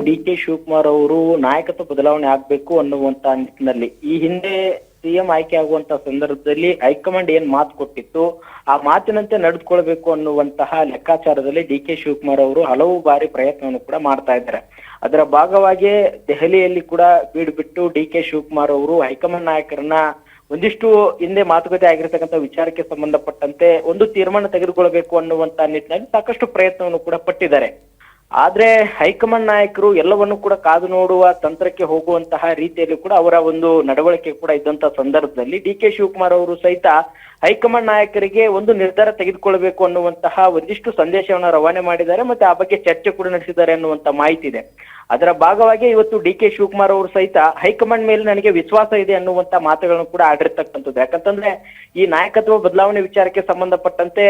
D K Shivakumar ಅವರು ನಾಯಕತ್ವ ಬದಲಾವಣೆ ಆಗ್ಬೇಕು ಅನ್ನುವಂತ ನಿಟ್ಟಿನಲ್ಲಿ ಈ ಹಿಂದೆ ಸಿಎಂ ಆಯ್ಕೆ ಆಗುವಂತ ಸಂದರ್ಭದಲ್ಲಿ ಹೈಕಮಾಂಡ್ ಏನ್ ಮಾತು ಕೊಟ್ಟಿತ್ತು ಆ ಮಾತಿನಂತೆ ನಡೆದುಕೊಳ್ಬೇಕು ಅನ್ನುವಂತಹ ಲೆಕ್ಕಾಚಾರದಲ್ಲಿ ಡಿ ಕೆ ಶಿವಕುಮಾರ್ ಅವರು ಹಲವು ಬಾರಿ ಪ್ರಯತ್ನವನ್ನು ಕೂಡ ಮಾಡ್ತಾ ಇದ್ದಾರೆ. ಅದರ ಭಾಗವಾಗಿ ದೆಹಲಿಯಲ್ಲಿ ಕೂಡ ಬೀಡು ಬಿಟ್ಟು ಡಿ ಕೆ ಶಿವಕುಮಾರ್ ಅವರು ಹೈಕಮಾಂಡ್ ನಾಯಕರನ್ನ ಒಂದಿಷ್ಟು ಹಿಂದೆ ಮಾತುಕತೆ ಆಗಿರ್ತಕ್ಕಂಥ ವಿಚಾರಕ್ಕೆ ಸಂಬಂಧಪಟ್ಟಂತೆ ಒಂದು ತೀರ್ಮಾನ ತೆಗೆದುಕೊಳ್ಬೇಕು ಅನ್ನುವಂತ ನಿಟ್ಟಿನಲ್ಲಿ ಸಾಕಷ್ಟು ಪ್ರಯತ್ನವನ್ನು ಕೂಡ ಪಟ್ಟಿದ್ದಾರೆ. ಆದ್ರೆ ಹೈಕಮಾಂಡ್ ನಾಯಕರು ಎಲ್ಲವನ್ನು ಕೂಡ ಕಾದು ನೋಡುವ ತಂತ್ರಕ್ಕೆ ಹೋಗುವಂತಹ ರೀತಿಯಲ್ಲಿ ಕೂಡ ಅವರ ಒಂದು ನಡವಳಿಕೆ ಕೂಡ ಇದ್ದಂತ ಸಂದರ್ಭದಲ್ಲಿ ಡಿ ಕೆ ಶಿವಕುಮಾರ್ ಅವರು ಸಹಿತ ಹೈಕಮಾಂಡ್ ನಾಯಕರಿಗೆ ಒಂದು ನಿರ್ಧಾರ ತೆಗೆದುಕೊಳ್ಬೇಕು ಅನ್ನುವಂತಹ ಒಂದಿಷ್ಟು ಸಂದೇಶವನ್ನ ರವಾನೆ ಮಾಡಿದ್ದಾರೆ, ಮತ್ತೆ ಆ ಬಗ್ಗೆ ಚರ್ಚೆ ಕೂಡ ನಡೆಸಿದ್ದಾರೆ ಅನ್ನುವಂತ ಮಾಹಿತಿ ಇದೆ. ಅದರ ಭಾಗವಾಗಿ ಇವತ್ತು ಡಿ ಕೆ ಶಿವಕುಮಾರ್ ಅವರು ಸಹಿತ ಹೈಕಮಾಂಡ್ ಮೇಲೆ ನನಗೆ ವಿಶ್ವಾಸ ಇದೆ ಅನ್ನುವಂತ ಮಾತುಗಳನ್ನು ಕೂಡ ಆಡಿರ್ತಕ್ಕಂಥದ್ದು. ಯಾಕಂತಂದ್ರೆ ಈ ನಾಯಕತ್ವ ಬದಲಾವಣೆ ವಿಚಾರಕ್ಕೆ ಸಂಬಂಧಪಟ್ಟಂತೆ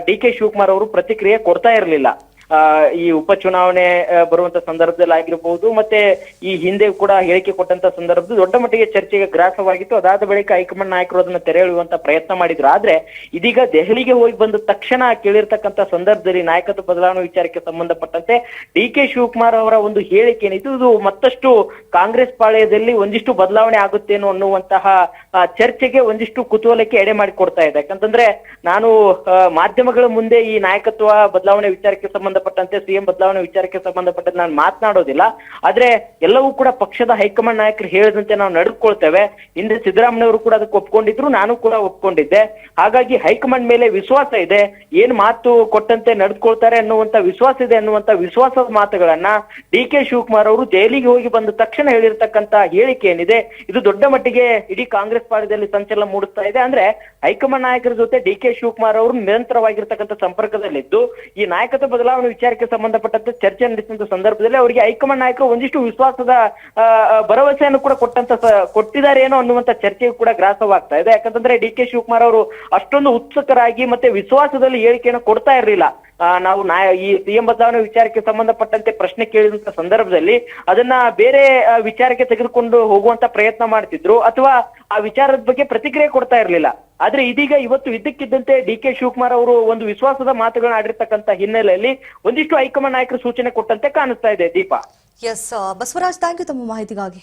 ಡಿ ಕೆ ಶಿವಕುಮಾರ್ ಅವರು ಪ್ರತಿಕ್ರಿಯೆ ಕೊಡ್ತಾ ಇರಲಿಲ್ಲ. ಈ ಉಪಚುನಾವಣೆ ಬರುವಂತ ಸಂದರ್ಭದಲ್ಲಿ ಆಗಿರಬಹುದು, ಮತ್ತೆ ಈ ಹಿಂದೆ ಕೂಡ ಹೇಳಿಕೆ ಕೊಟ್ಟಂತ ಸಂದರ್ಭದಲ್ಲಿ ದೊಡ್ಡ ಮಟ್ಟಿಗೆ ಚರ್ಚೆಗೆ ಗ್ರಾಸವಾಗಿತ್ತು. ಅದಾದ ಬಳಿಕ ಹೈಕಮಾಂಡ್ ನಾಯಕರು ಅದನ್ನ ತೆರೆ ಎಳೆಯುವಂತ ಪ್ರಯತ್ನ ಮಾಡಿದ್ರು. ಆದ್ರೆ ಇದೀಗ ದೆಹಲಿಗೆ ಹೋಗಿ ಬಂದ ತಕ್ಷಣ ಕೇಳಿರ್ತಕ್ಕಂಥ ಸಂದರ್ಭದಲ್ಲಿ ನಾಯಕತ್ವ ಬದಲಾವಣೆ ವಿಚಾರಕ್ಕೆ ಸಂಬಂಧಪಟ್ಟಂತೆ ಡಿ ಕೆ ಶಿವಕುಮಾರ್ ಅವರ ಒಂದು ಹೇಳಿಕೆ ಏನಿತ್ತು ಇದು ಮತ್ತಷ್ಟು ಕಾಂಗ್ರೆಸ್ ಪಾಳ್ಯದಲ್ಲಿ ಒಂದಿಷ್ಟು ಬದಲಾವಣೆ ಆಗುತ್ತೇನೋ ಅನ್ನುವಂತಹ ಚರ್ಚೆಗೆ ಒಂದಿಷ್ಟು ಕುತೂಹಲಕ್ಕೆ ಎಡೆ ಮಾಡಿಕೊಡ್ತಾ ಇದೆ. ಯಾಕಂತಂದ್ರೆ ನಾನು ಮಾಧ್ಯಮಗಳ ಮುಂದೆ ಈ ನಾಯಕತ್ವ ಬದಲಾವಣೆ ವಿಚಾರಕ್ಕೆ ಸಂಬಂಧಪಟ್ಟಂತೆ ಸಿಎಂ ಬದಲಾವಣೆ ವಿಚಾರಕ್ಕೆ ಸಂಬಂಧಪಟ್ಟಂತೆ ನಾನು ಮಾತನಾಡೋದಿಲ್ಲ. ಆದ್ರೆ ಎಲ್ಲವೂ ಕೂಡ ಪಕ್ಷದ ಹೈಕಮಾಂಡ್ ನಾಯಕರು ಹೇಳಿದಂತೆ ನಾವು ನಡೆದುಕೊಳ್ತೇವೆ. ಹಿಂದೆ ಸಿದ್ದರಾಮಯ್ಯವರು ಕೂಡ ಅದಕ್ಕೆ ಒಪ್ಕೊಂಡಿದ್ರು, ನಾನು ಕೂಡ ಒಪ್ಕೊಂಡಿದ್ದೆ. ಹಾಗಾಗಿ ಹೈಕಮಾಂಡ್ ಮೇಲೆ ವಿಶ್ವಾಸ ಇದೆ, ಏನ್ ಮಾತು ಕೊಟ್ಟಂತೆ ನಡೆದುಕೊಳ್ತಾರೆ ಅನ್ನುವಂತ ವಿಶ್ವಾಸ ಇದೆ ಅನ್ನುವಂತ ವಿಶ್ವಾಸದ ಮಾತುಗಳನ್ನ ಡಿ ಕೆ ಶಿವಕುಮಾರ್ ಅವರು ದೆಹಲಿಗೆ ಹೋಗಿ ಬಂದ ತಕ್ಷಣ ಹೇಳಿರ್ತಕ್ಕಂತ ಹೇಳಿಕೆ ಏನಿದೆ ಇದು ದೊಡ್ಡ ಮಟ್ಟಿಗೆ ಇಡೀ ಕಾಂಗ್ರೆಸ್ ಪಾಳ್ಯದಲ್ಲಿ ಸಂಚಲನ ಮೂಡಿಸ್ತಾ ಇದೆ. ಅಂದ್ರೆ ಹೈಕಮಾಂಡ್ ನಾಯಕರ ಜೊತೆ ಡಿ ಕೆ ಶಿವಕುಮಾರ್ ಅವರು ನಿರಂತರವಾಗಿರ್ತಕ್ಕಂಥ ಸಂಪರ್ಕದಲ್ಲಿದ್ದು ಈ ನಾಯಕತ್ವ ಬದಲಾವಣೆ ವಿಚಾರಕ್ಕೆ ಸಂಬಂಧಪಟ್ಟಂತೆ ಚರ್ಚೆ ನಡೆಸಿದ ಸಂದರ್ಭದಲ್ಲಿ ಅವರಿಗೆ ಹೈಕಮಾಂಡ್ ನಾಯಕರು ಒಂದಿಷ್ಟು ವಿಶ್ವಾಸದ ಭರವಸೆಯನ್ನು ಕೂಡ ಕೊಟ್ಟಿದ್ದಾರೆ ಏನೋ ಅನ್ನುವಂತ ಚರ್ಚೆಗೂ ಕೂಡ ಗ್ರಾಸವಾಗ್ತಾ ಇದೆ. ಯಾಕಂತಂದ್ರೆ ಡಿ ಕೆ ಶಿವಕುಮಾರ್ ಅವರು ಅಷ್ಟೊಂದು ಉತ್ಸುಕರಾಗಿ ಮತ್ತೆ ವಿಶ್ವಾಸದಲ್ಲಿ ಹೇಳಿಕೆಯನ್ನು ಕೊಡ್ತಾ ಇರಲಿಲ್ಲ. ನಾವು ಈ ಸಿಎಂ ಬದಲಾವಣೆ ವಿಚಾರಕ್ಕೆ ಸಂಬಂಧಪಟ್ಟಂತೆ ಪ್ರಶ್ನೆ ಕೇಳಿದಂತ ಸಂದರ್ಭದಲ್ಲಿ ಅದನ್ನ ಬೇರೆ ವಿಚಾರಕ್ಕೆ ತೆಗೆದುಕೊಂಡು ಹೋಗುವಂತ ಪ್ರಯತ್ನ ಮಾಡ್ತಿದ್ರು, ಅಥವಾ ಆ ವಿಚಾರದ ಬಗ್ಗೆ ಪ್ರತಿಕ್ರಿಯೆ ಕೊಡ್ತಾ ಇರಲಿಲ್ಲ. ಆದ್ರೆ ಇದೀಗ ಇವತ್ತು ಇದ್ದಕ್ಕಿದ್ದಂತೆ ಡಿ ಕೆ ಶಿವಕುಮಾರ್ ಅವರು ಒಂದು ವಿಶ್ವಾಸದ ಮಾತುಗಳನ್ನ ಆಡಿರ್ತಕ್ಕಂಥ ಹಿನ್ನೆಲೆಯಲ್ಲಿ ಒಂದಿಷ್ಟು ಹೈಕಮಾಂಡ್ ನಾಯಕರು ಸೂಚನೆ ಕೊಟ್ಟಂತೆ ಕಾಣಿಸ್ತಾ ಇದೆ. Deepa. S Basavaraj, thank you ತಮ್ಮ ಮಾಹಿತಿಗಾಗಿ.